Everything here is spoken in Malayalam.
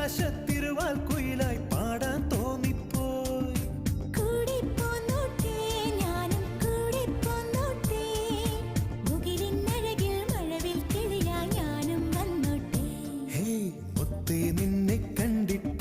ആകാശത്തിരുവാൽ കുയിലായി പാടാൻ തോന്നിപ്പോയി. കൂടെ പോന്നോട്ടെ ഞാനും കൂടെ പോന്നോട്ടെ, മുകിലിനഴകിൽ മഴവിൽ കിളിയായി ഞാനും വന്നോട്ടെ. ഹേ മുത്തേ നിന്നെ കണ്ടിട്ട്